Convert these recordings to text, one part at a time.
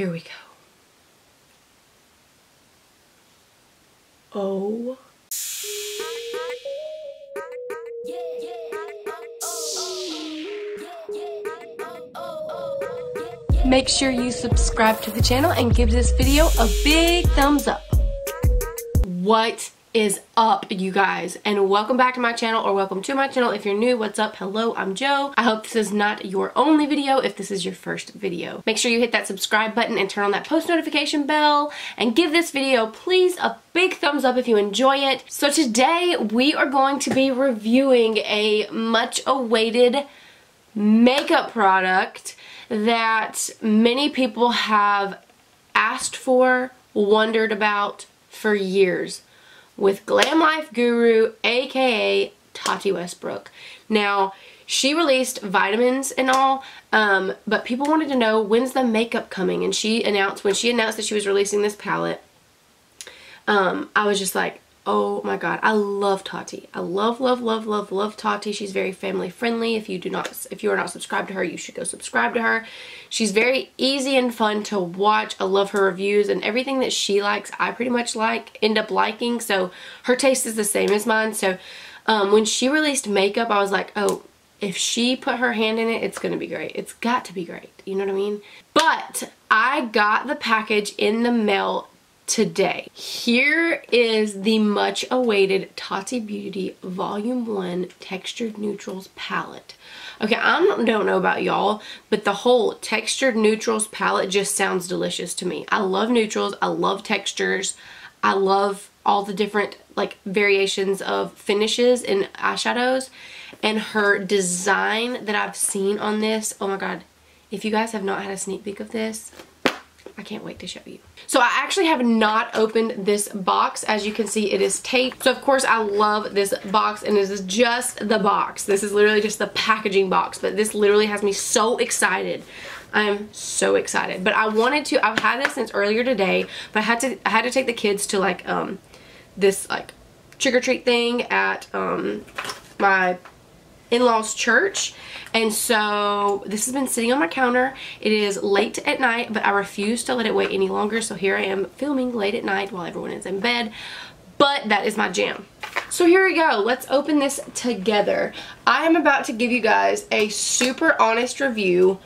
Here we go. Oh. Make sure you subscribe to the channel and give this video a big thumbs up. What is up, you guys? And welcome back to my channel, or welcome to my channel. If you're new, what's up? Hello, I'm Joe. I hope this is not your only video if this is your first video. Make sure you hit that subscribe button and turn on that post notification bell, and give this video, please, a big thumbs up if you enjoy it. So today we are going to be reviewing a much awaited makeup product that many people have asked for, wondered about for years, with Glam Life Guru, aka Tati Westbrook. Now, she released vitamins and all, but people wanted to know, when's the makeup coming? And when she announced that she was releasing this palette, I was just like, oh my god, I love Tati. I love, love, love, love, love Tati. She's very family friendly. If you are not subscribed to her, you should go subscribe to her. She's very easy and fun to watch. I love her reviews, and everything that she likes, I pretty much end up liking. So her taste is the same as mine. So when she released makeup, I was like, oh, if she put her hand in it, it's gonna be great. It's got to be great. You know what I mean? But I got the package in the mail today. Here is the much awaited Tati Beauty Volume 1 Textured Neutrals palette. Okay, I don't know about y'all, but the whole Textured Neutrals palette just sounds delicious to me. I love neutrals. I love textures. I love all the different like variations of finishes and eyeshadows. And her design that I've seen on this, oh my god, if you guys have not had a sneak peek of this, I can't wait to show you. So I actually have not opened this box. As you can see, it is taped. So of course I love this box, and this is just the box. This is literally just the packaging box, but this literally has me so excited. I'm so excited. But I've had this since earlier today, but I had to take the kids to like this like trick or treat thing at my in-laws church, and so this has been sitting on my counter. It is late at night, but I refuse to let it wait any longer, so here I am filming late at night while everyone is in bed, but that is my jam. So here we go. Let's open this together. I am about to give you guys a super honest review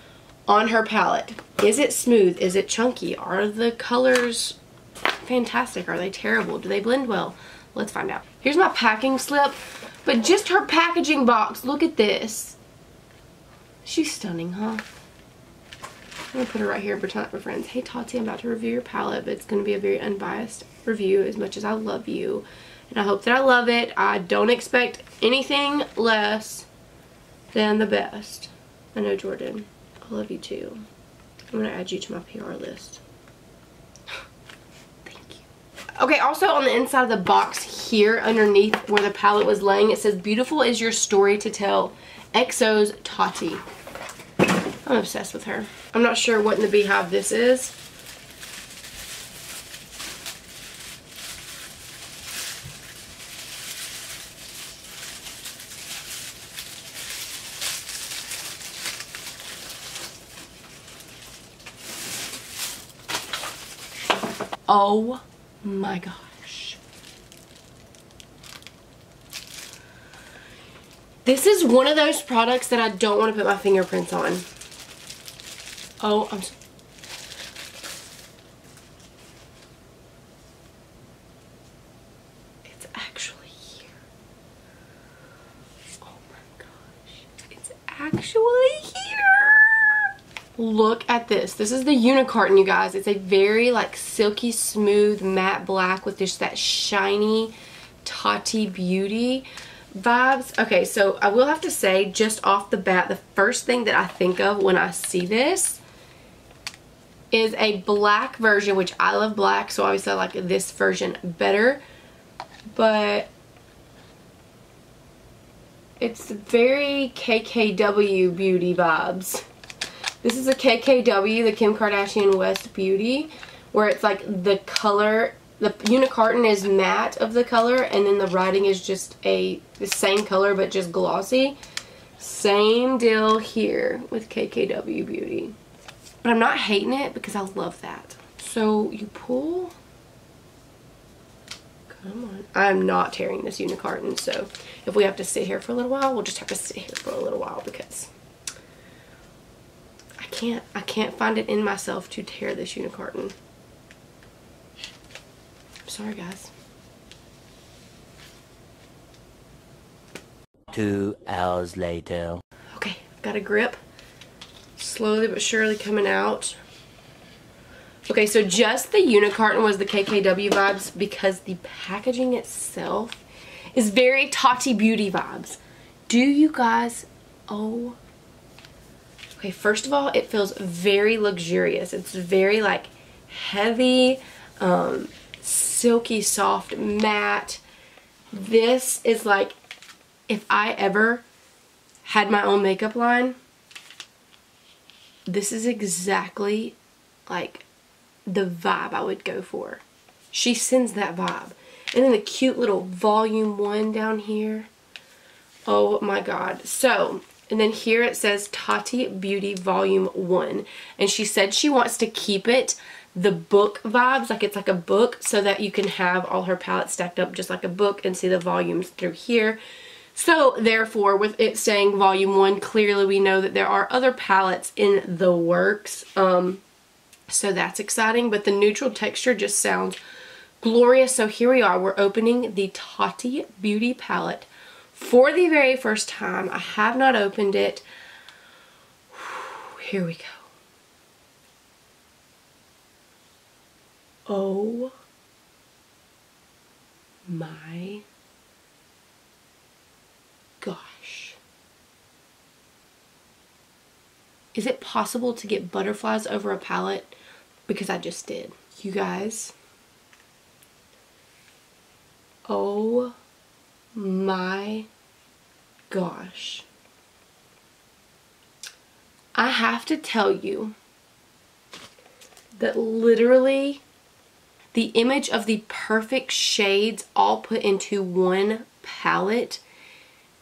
on her palette. Is it smooth? Is it chunky? Are the colors fantastic? Are they terrible? Do they blend well? Let's find out. Here's my packing slip. But just her packaging box, look at this. She's stunning, huh? I'm going to put her right here, pretend like we're friends. Hey Tati, I'm about to review your palette, but it's going to be a very unbiased review as much as I love you. And I hope that I love it. I don't expect anything less than the best. I know, Jordan. I love you too. I'm going to add you to my PR list. Okay, also on the inside of the box here, underneath where the palette was laying, it says, "Beautiful is your story to tell. XO's Tati." I'm obsessed with her. I'm not sure what in the beehive this is. Oh my gosh. This is one of those products that I don't want to put my fingerprints on. Oh, it's actually here. Oh my gosh. It's actually here. Look at this. This is the unicorn, you guys. It's a very like silky smooth matte black with just that shiny Tati Beauty vibes. Okay, so I will have to say, just off the bat, the first thing that I think of when I see this is a black version, which I love black, so obviously I like this version better. But it's very KKW Beauty vibes. This is a KKW, the Kim Kardashian West Beauty, where it's like the color, the unicorn is matte of the color, and then the writing is just the same color but just glossy. Same deal here with KKW Beauty. But I'm not hating it because I love that. So you pull. Come on. I'm not tearing this unicarton, so if we have to sit here for a little while, we'll just have to sit here for a little while because I can't find it in myself to tear this unicarton. I'm sorry, guys. 2 hours later. Okay, got a grip. Slowly but surely coming out. Okay, so just the unicarton was the KKW vibes because the packaging itself is very Tati Beauty vibes. Do you guys, oh. Okay, first of all, it feels very luxurious. It's very like heavy, silky, soft, matte. This is like, if I ever had my own makeup line, this is exactly like the vibe I would go for. She sends that vibe. And then the cute little volume 1 down here. Oh my god. So, and then here it says Tati Beauty Volume 1. And she said she wants to keep it the book vibes, like it's like a book, so that you can have all her palettes stacked up just like a book and see the volumes through here. So therefore, with it saying volume 1, clearly we know that there are other palettes in the works. So that's exciting, but the neutral texture just sounds glorious. So here we are, we're opening the Tati Beauty palette for the very first time. I have not opened it. Here we go. Oh my gosh. Is it possible to get butterflies over a palette? Because I just did. You guys. Oh my gosh. I have to tell you that literally the image of the perfect shades all put into one palette,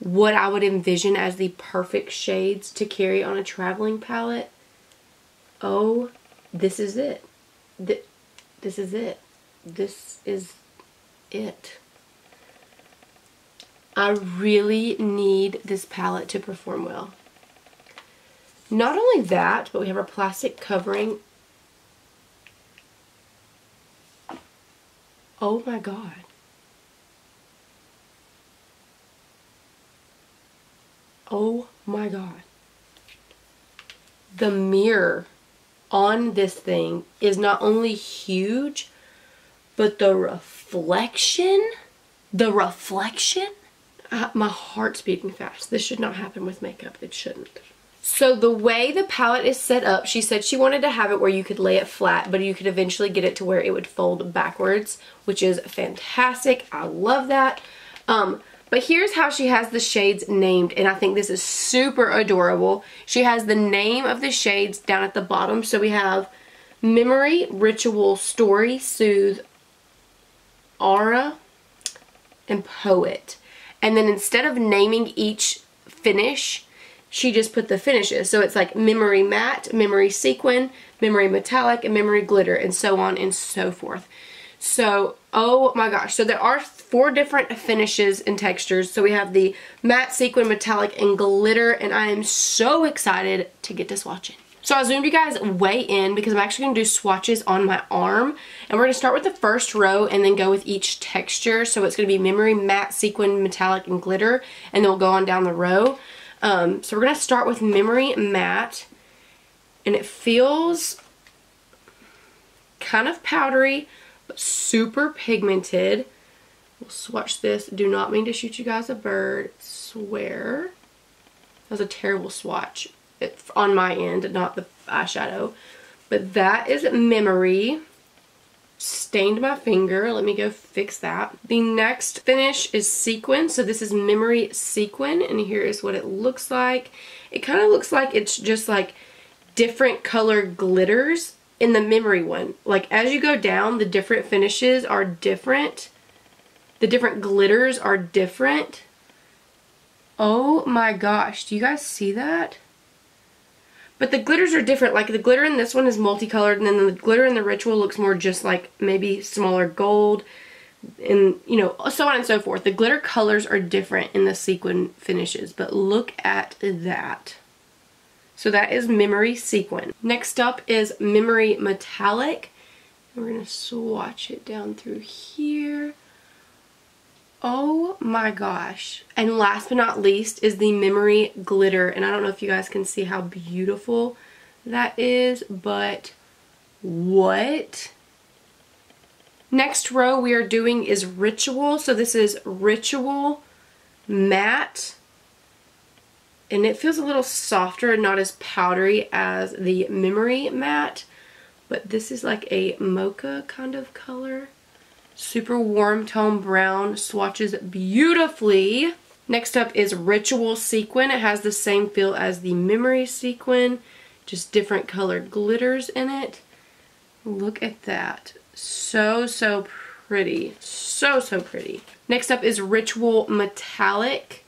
what I would envision as the perfect shades to carry on a traveling palette. Oh, this is it. This is it. This is it. I really need this palette to perform well. Not only that, but we have our plastic covering. Oh my god. Oh my god. The mirror on this thing is not only huge, but the reflection, my heart's beating fast. This should not happen with makeup. It shouldn't. So the way the palette is set up, she said she wanted to have it where you could lay it flat, but you could eventually get it to where it would fold backwards, which is fantastic. I love that. But here's how she has the shades named, and I think this is super adorable. She has the name of the shades down at the bottom. So we have Memory, Ritual, Story, Soothe, Aura, and Poet. And then instead of naming each finish, she just put the finishes. So it's like Memory Matte, Memory Sequin, Memory Metallic, and Memory Glitter, and so on and so forth. So, oh my gosh. So there are 4 different finishes and textures. So we have the matte, sequin, metallic, and glitter, and I am so excited to get to swatching. So I zoomed you guys way in because I'm actually going to do swatches on my arm. And we're going to start with the first row and then go with each texture. So it's going to be Memory, Matte, Sequin, Metallic, and Glitter. And then we'll go on down the row. So we're going to start with Memory Matte. And it feels kind of powdery, but super pigmented. We'll swatch this. Do not mean to shoot you guys a bird. Swear. That was a terrible swatch. On my end, not the eyeshadow. But that is Memory. Stained my finger. Let me go fix that. The next finish is Sequin. So this is Memory Sequin, and here is what it looks like. It kind of looks like it's just like different color glitters in the Memory one. Like as you go down, the different finishes are different. The different glitters are different. Oh my gosh, do you guys see that? But the glitters are different. Like the glitter in this one is multicolored, and then the glitter in the Ritual looks more just like maybe smaller gold, and you know, so on and so forth. The glitter colors are different in the sequin finishes, but look at that. So that is Memory Sequin. Next up is Memory Metallic. We're going to swatch it down through here. Oh my gosh. And last but not least is the Memory Glitter. And I don't know if you guys can see how beautiful that is, but what? Next row we are doing is Ritual. So this is Ritual Matte. And it feels a little softer and not as powdery as the Memory Matte. But this is like a mocha kind of color. Super warm tone brown. Swatches beautifully. Next up is Ritual Sequin. It has the same feel as the Memory Sequin. Just different colored glitters in it. Look at that. So, so pretty. So, so pretty. Next up is Ritual Metallic.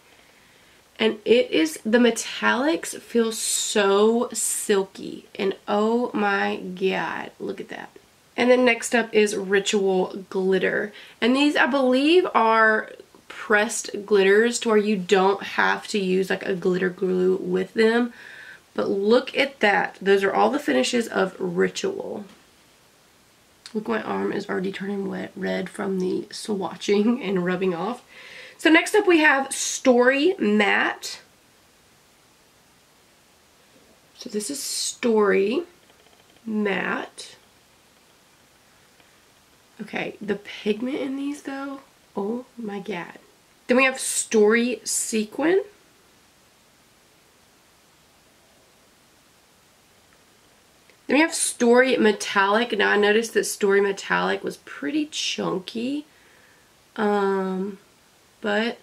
And it is, the metallics feel so silky. And oh my god, look at that. And then next up is Ritual Glitter. And these, I believe, are pressed glitters to where you don't have to use like a glitter glue with them. But look at that. Those are all the finishes of Ritual. Look, my arm is already turning red from the swatching and rubbing off. So next up we have Story Matte. So this is Story Matte. Okay, the pigment in these though, oh my god. Then we have Story Sequin. Then we have Story Metallic. Now I noticed that Story Metallic was pretty chunky. But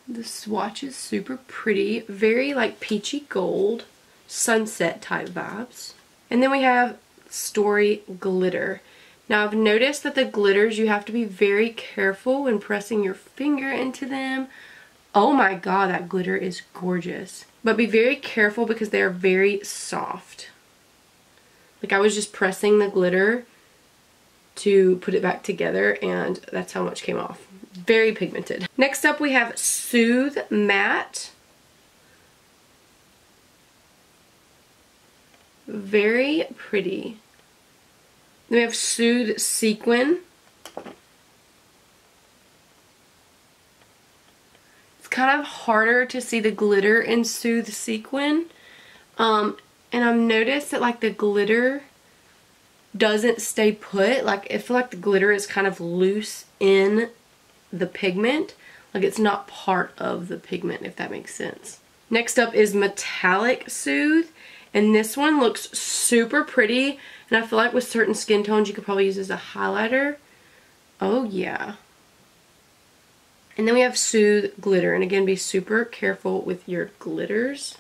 the swatch is super pretty. Very like peachy gold, sunset type vibes. And then we have Story Glitter. Now I've noticed that the glitters, you have to be very careful when pressing your finger into them. Oh my god, that glitter is gorgeous. But be very careful because they are very soft. Like I was just pressing the glitter to put it back together and that's how much came off. Very pigmented. Next up we have Soothe Matte. Very pretty. Then we have Soothe Sequin. It's kind of harder to see the glitter in Soothe Sequin. And I've noticed that like the glitter doesn't stay put. Like I feel like the glitter is kind of loose in the pigment. Like it's not part of the pigment, if that makes sense. Next up is Metallic Soothe. And this one looks super pretty. And I feel like with certain skin tones you could probably use as a highlighter. Oh yeah. And then we have Soothe Glitter. And again, be super careful with your glitters.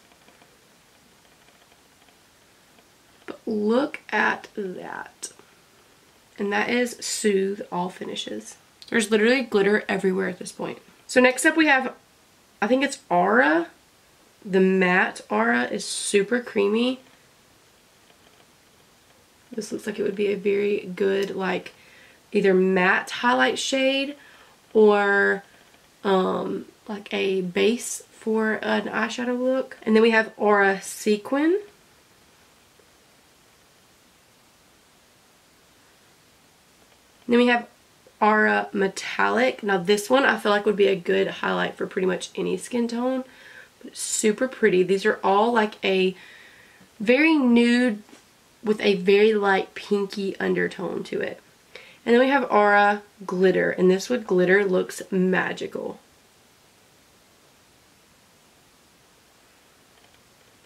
But look at that. And that is Soothe All Finishes. There's literally glitter everywhere at this point. So next up we have, I think it's Aura. The matte Aura is super creamy. This looks like it would be a very good like either matte highlight shade or like a base for an eyeshadow look. And then we have Aura Sequin. Then we have Aura Metallic. Now this one I feel like would be a good highlight for pretty much any skin tone. But it's super pretty. These are all like a very nude with a very light pinky undertone to it. And then we have Aura Glitter. And this with glitter looks magical.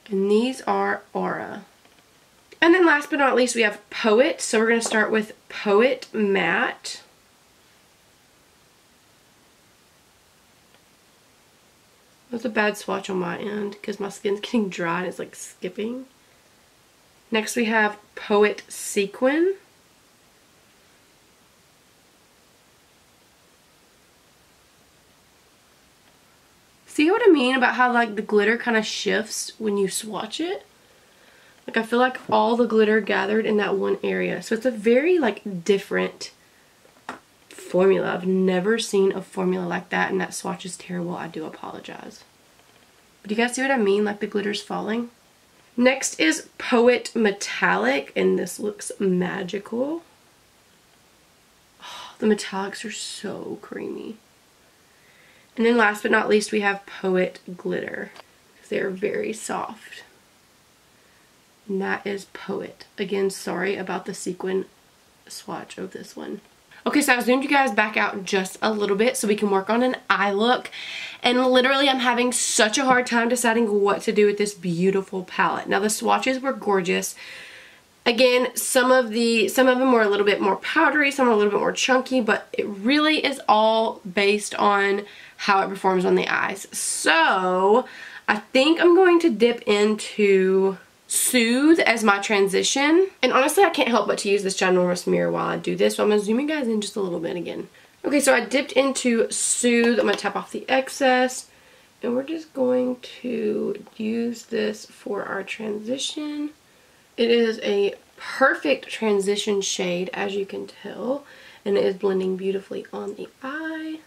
And these are Aura. And then last but not least we have Poet. So we're going to start with Poet Matte. That's a bad swatch on my end because my skin's getting dry and it's like skipping. Next we have Poet Sequin. See what I mean about how like the glitter kind of shifts when you swatch it? Like I feel like all the glitter gathered in that one area. So it's a very like different formula. I've never seen a formula like that, and that swatch is terrible. I do apologize. But do you guys see what I mean? Like the glitter's falling. Next is Poet Metallic, and this looks magical. Oh, the metallics are so creamy. And then last but not least, we have Poet Glitter. They're very soft. And that is Poet. Again, sorry about the sequin swatch of this one. Okay, so I zoomed you guys back out just a little bit so we can work on an eye look. And literally, I'm having such a hard time deciding what to do with this beautiful palette. Now, the swatches were gorgeous. Again, some of them were a little bit more powdery, some are a little bit more chunky, but it really is all based on how it performs on the eyes. So, I think I'm going to dip into Soothe as my transition. And honestly, I can't help but to use this ginormous mirror while I do this, so I'm going to zoom you guys in just a little bit again. Okay, so I dipped into Soothe. I'm going to tap off the excess, and we're just going to use this for our transition. It is a perfect transition shade, as you can tell, and it is blending beautifully on the eye.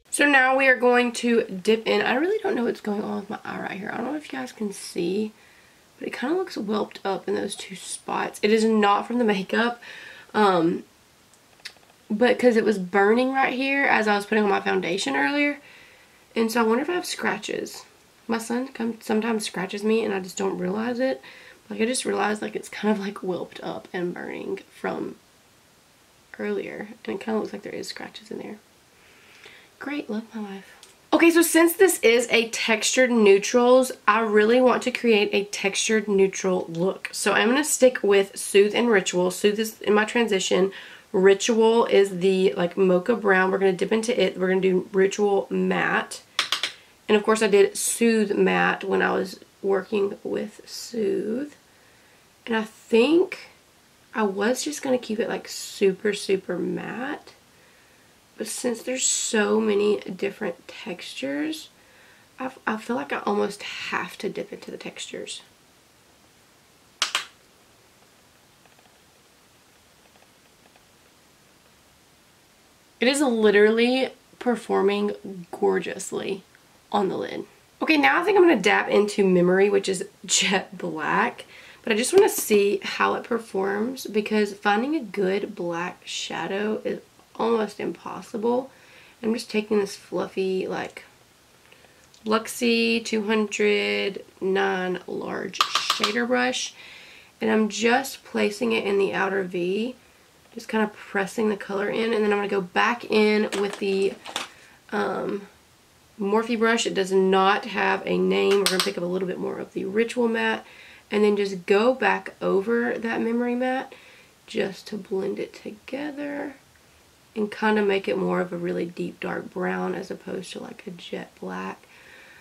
So now we are going to dip in. I really don't know what's going on with my eye right here. I don't know if you guys can see, but it kind of looks whelped up in those two spots. It is not from the makeup, but because it was burning right here as I was putting on my foundation earlier. And so I wonder if I have scratches. My son sometimes scratches me and I just don't realize it. Like I just realized like it's kind of like whelped up and burning from earlier. And it kind of looks like there is scratches in there. Great, love my life. Okay, so since this is a textured neutrals, I really want to create a textured neutral look. So I'm going to stick with Soothe and Ritual. Soothe is in my transition. Ritual is the like mocha brown. We're going to dip into it. We're going to do Ritual Matte. And of course I did Soothe Matte when I was working with Soothe. And I think I was just going to keep it like super, super matte. But since there's so many different textures, I feel like I almost have to dip into the textures. It is literally performing gorgeously on the lid. Okay, now I think I'm going to dab into Memory, which is jet black. But I just want to see how it performs, because finding a good black shadow is almost impossible. I'm just taking this fluffy like Luxie 209 large shader brush, and I'm just placing it in the outer V, just kind of pressing the color in, and then I'm going to go back in with the Morphe brush. It does not have a name. We're going to pick up a little bit more of the Ritual Matte, and then just go back over that Memory Matte just to blend it together and kind of make it more of a really deep dark brown as opposed to like a jet black.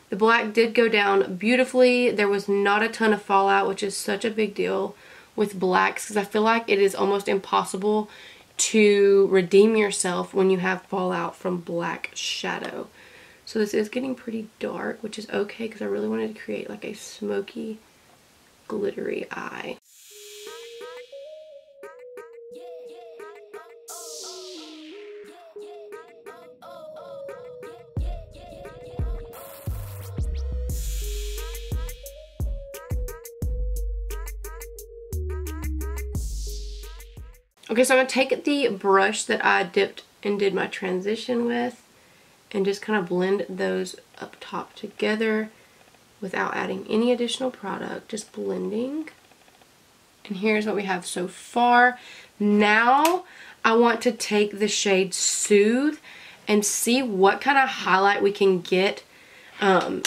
The black did go down beautifully. There was not a ton of fallout, which is such a big deal with blacks, because I feel like it is almost impossible to redeem yourself when you have fallout from black shadow. So this is getting pretty dark, which is okay because I really wanted to create like a smoky, glittery eye. Okay, so I'm going to take the brush that I dipped and did my transition with and just kind of blend those up top together without adding any additional product, just blending. And here's what we have so far. Now I want to take the shade Soothe and see what kind of highlight we can get, the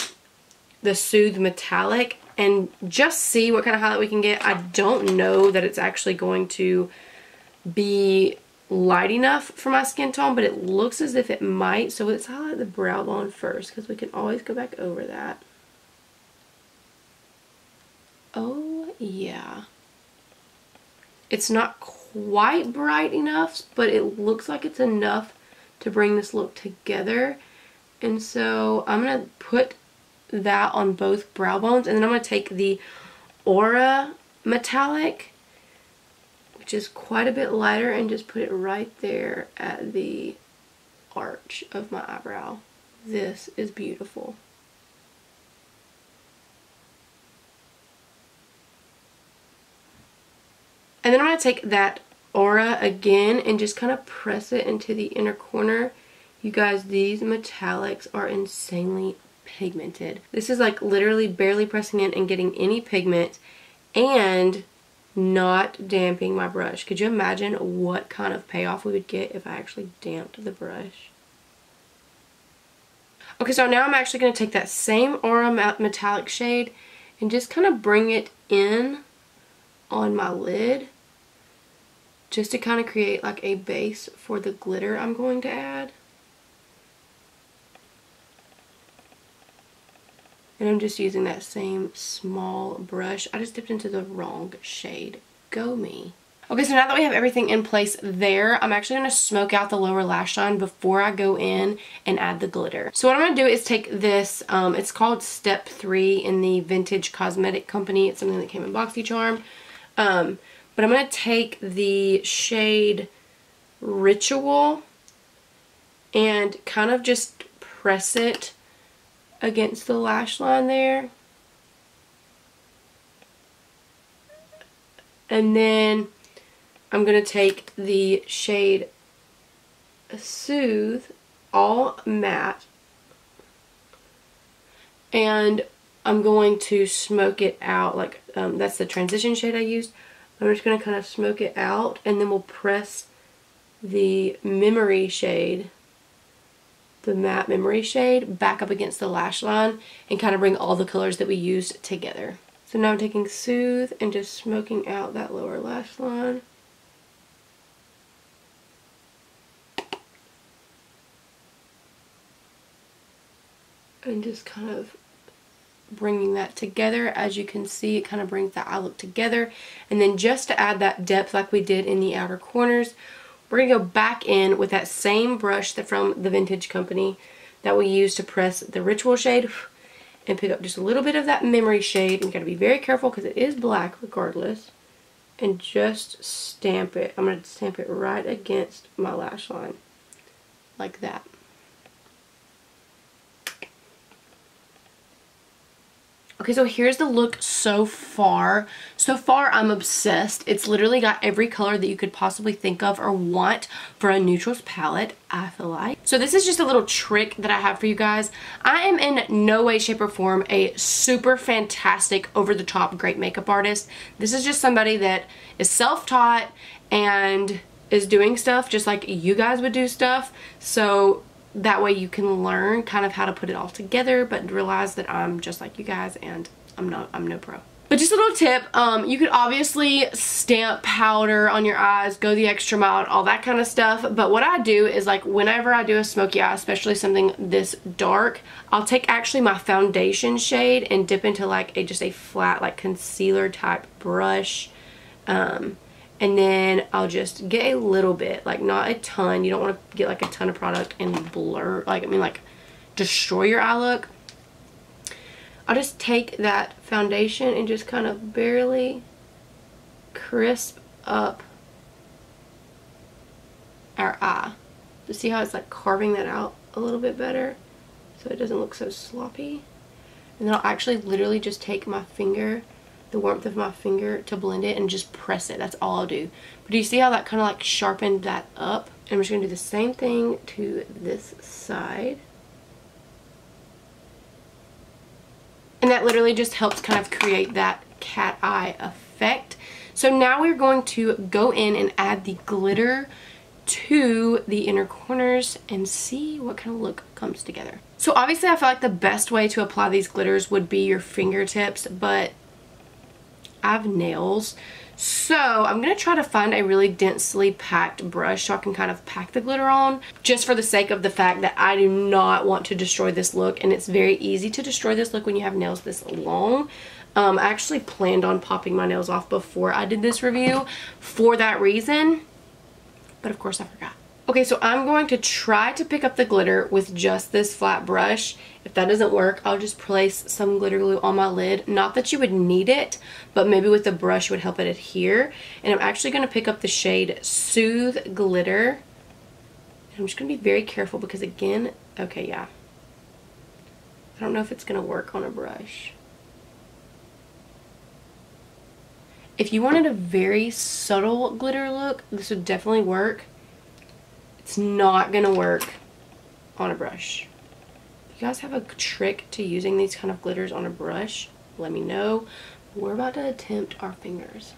Soothe Metallic, and just see what kind of highlight we can get. I don't know that it's actually going to be light enough for my skin tone, but it looks as if it might. So let's highlight the brow bone first, because we can always go back over that. Oh yeah. It's not quite bright enough, but it looks like it's enough to bring this look together. And so I'm going to put that on both brow bones, and then I'm going to take the Aura Metallic, which is quite a bit lighter, and just put it right there at the arch of my eyebrow. This is beautiful. And then I'm going to take that Aura again and just kind of press it into the inner corner. You guys, these metallics are insanely pigmented. This is like literally barely pressing in and getting any pigment and not damping my brush. Could you imagine what kind of payoff we would get if I actually damped the brush? Okay, so now I'm actually going to take that same Aura metallic shade and just kind of bring it in on my lid, just to kind of create like a base for the glitter I'm going to add. And I'm just using that same small brush. I just dipped into the wrong shade. Go me. Okay, so now that we have everything in place there, I'm actually going to smoke out the lower lash line before I go in and add the glitter. So what I'm going to do is take this, it's called Step 3 in the Vintage Cosmetic Company. It's something that came in BoxyCharm. But I'm going to take the shade Ritual and kind of just press it against the lash line there. And then I'm going to take the shade Soothe, all matte, and I'm going to smoke it out. Like that's the transition shade I used. I'm just going to kind of smoke it out, and then we'll press the memory shade, the matte memory shade, back up against the lash line and kind of bring all the colors that we used together. So now I'm taking Soothe and just smoking out that lower lash line. And just kind of bringing that together. As you can see, it kind of brings the eye look together. And then just to add that depth like we did in the outer corners, we're going to go back in with that same brush that from the Vintage Company that we used to press the Ritual shade, and pick up just a little bit of that memory shade. And you got to be very careful because it is black regardless. And just stamp it. I'm going to stamp it right against my lash line. Like that. Okay, so here's the look so far. So far, I'm obsessed. It's literally got every color that you could possibly think of or want for a neutrals palette, I feel like. So this is just a little trick that I have for you guys. I am in no way, shape, or form a super fantastic, over-the-top great makeup artist. This is just somebody that is self-taught and is doing stuff just like you guys would do stuff. So that way you can learn kind of how to put it all together, but realize that I'm just like you guys and I'm no pro. But just a little tip, you could obviously stamp powder on your eyes, go the extra mile, all that kind of stuff. But what I do is, like, whenever I do a smoky eye, especially something this dark, I'll take actually my foundation shade and dip into like just a flat like concealer type brush. And then I'll just get a little bit, like not a ton. You don't want to get like a ton of product and blur, like destroy your eye look. I'll just take that foundation and just kind of barely crisp up our eye. To see how it's like carving that out a little bit better so it doesn't look so sloppy. And then I'll actually literally just take my finger, the warmth of my finger, to blend it and just press it. That's all I'll do. But do you see how that kind of like sharpened that up? And I'm just going to do the same thing to this side. And that literally just helps kind of create that cat eye effect. So now we're going to go in and add the glitter to the inner corners and see what kind of look comes together. So obviously I feel like the best way to apply these glitters would be your fingertips, but I have nails. So I'm going to try to find a really densely packed brush so I can kind of pack the glitter on, just for the sake of the fact that I do not want to destroy this look, and it's very easy to destroy this look when you have nails this long. I actually planned on popping my nails off before I did this review for that reason, but of course I forgot. Okay, so I'm going to try to pick up the glitter with just this flat brush. If that doesn't work, I'll just place some glitter glue on my lid. Not that you would need it, but maybe with the brush would help it adhere. And I'm actually going to pick up the shade Soothe Glitter. And I'm just going to be very careful because again, okay, yeah. I don't know if it's going to work on a brush. If you wanted a very subtle glitter look, this would definitely work. It's not gonna work on a brush. If you guys have a trick to using these kind of glitters on a brush, let me know. We're about to attempt our fingers.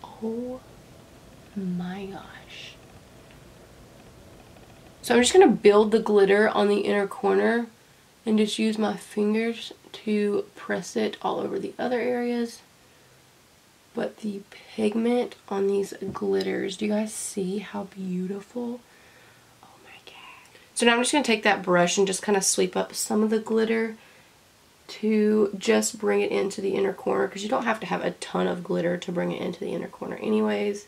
Oh my gosh. So I'm just gonna build the glitter on the inner corner and just use my fingers to press it all over the other areas. But the pigment on these glitters, do you guys see how beautiful? Oh my god. So now I'm just going to take that brush and just kind of sweep up some of the glitter to just bring it into the inner corner, because you don't have to have a ton of glitter to bring it into the inner corner anyways.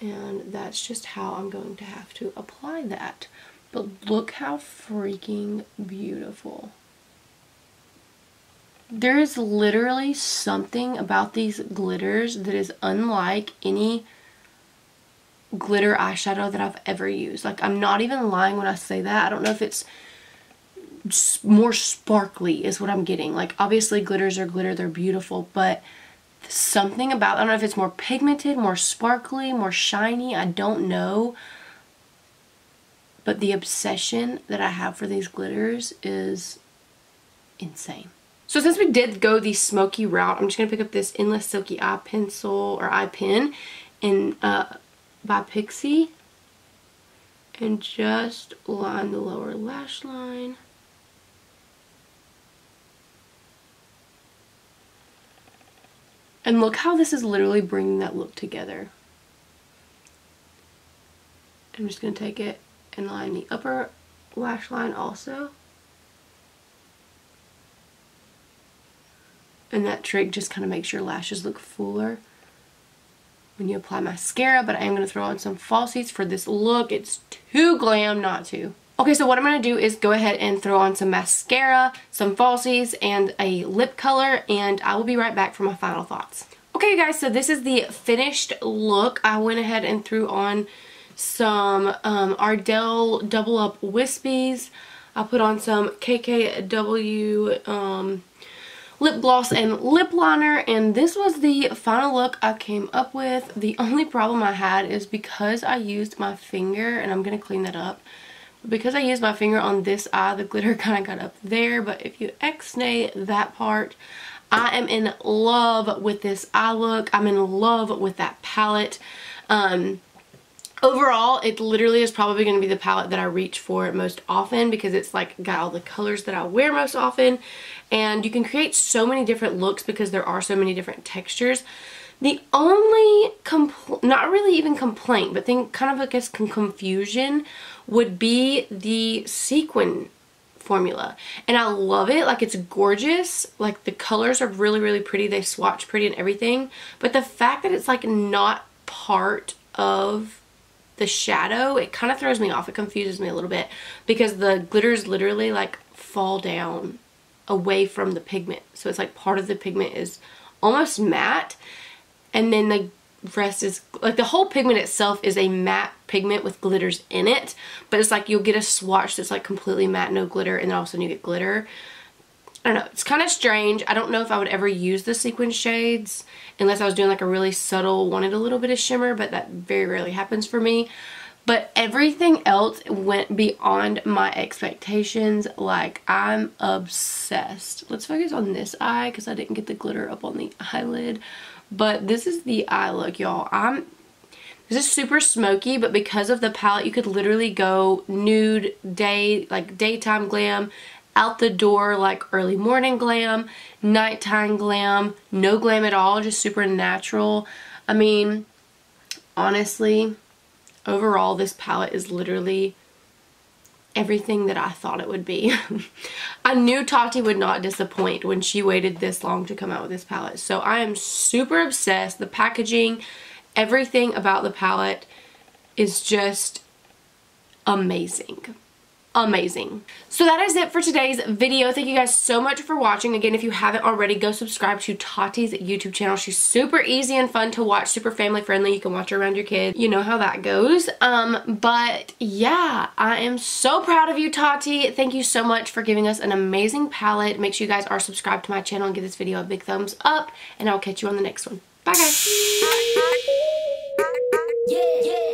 And that's just how I'm going to have to apply that. But look how freaking beautiful. There is literally something about these glitters that is unlike any glitter eyeshadow that I've ever used. Like, I'm not even lying when I say that. I don't know if it's more sparkly is what I'm getting. Like, obviously glitters are glitter, they're beautiful, but something about, I don't know if it's more pigmented, more sparkly, more shiny, I don't know. But the obsession that I have for these glitters is insane. So since we did go the smoky route, I'm just going to pick up this Endless Silky Eye Pencil, or eye pen, by Pixie. And just line the lower lash line. And look how this is literally bringing that look together. I'm just going to take it and line the upper lash line also. And that trick just kind of makes your lashes look fuller when you apply mascara. But I am going to throw on some falsies for this look. It's too glam not to. Okay, so what I'm going to do is go ahead and throw on some mascara, some falsies, and a lip color, and I will be right back for my final thoughts. Okay, you guys, so this is the finished look. I went ahead and threw on some Ardell Double Up Wispies. I put on some KKW lip gloss and lip liner, and this was the final look I came up with. The only problem I had is because I used my finger, and I'm going to clean that up, because I used my finger on this eye, the glitter kind of got up there. But if you X-nay that part, I am in love with this eye look. I'm in love with that palette. Overall, it literally is probably going to be the palette that I reach for most often, because it's like got all the colors that I wear most often, and you can create so many different looks because there are so many different textures. The only not really even complaint, but thing kind of I guess confusion would be the sequin formula. And I love it. Like, it's gorgeous. Like, the colors are really, really pretty. They swatch pretty and everything. But the fact that it's like not part of the shadow, it kind of throws me off. It confuses me a little bit, because the glitters literally like fall down away from the pigment. So it's like part of the pigment is almost matte, and then the rest is like the whole pigment itself is a matte pigment with glitters in it. But it's like you'll get a swatch that's like completely matte, no glitter, and then all of a sudden you get glitter. I don't know, it's kind of strange. I don't know if I would ever use the sequin shades unless I was doing like a really subtle, wanted a little bit of shimmer, but that very rarely happens for me. But everything else went beyond my expectations. Like, I'm obsessed. Let's focus on this eye because I didn't get the glitter up on the eyelid. But this is the eye look, y'all. This is super smoky, but because of the palette, you could literally go nude, like daytime glam, out the door like early morning glam, nighttime glam, no glam at all, just super natural. I mean, honestly, overall this palette is literally everything that I thought it would be. I knew Tati would not disappoint when she waited this long to come out with this palette. So I am super obsessed. The packaging, everything about the palette is just amazing. Amazing. So that is it for today's video. Thank you guys so much for watching. Again, if you haven't already, go subscribe to Tati's YouTube channel. She's super easy and fun to watch, super family friendly. You can watch her around your kid. You know how that goes. But yeah, I am so proud of you, Tati. Thank you so much for giving us an amazing palette. Make sure you guys are subscribed to my channel and give this video a big thumbs up, and I'll catch you on the next one. Bye guys. Yeah, yeah.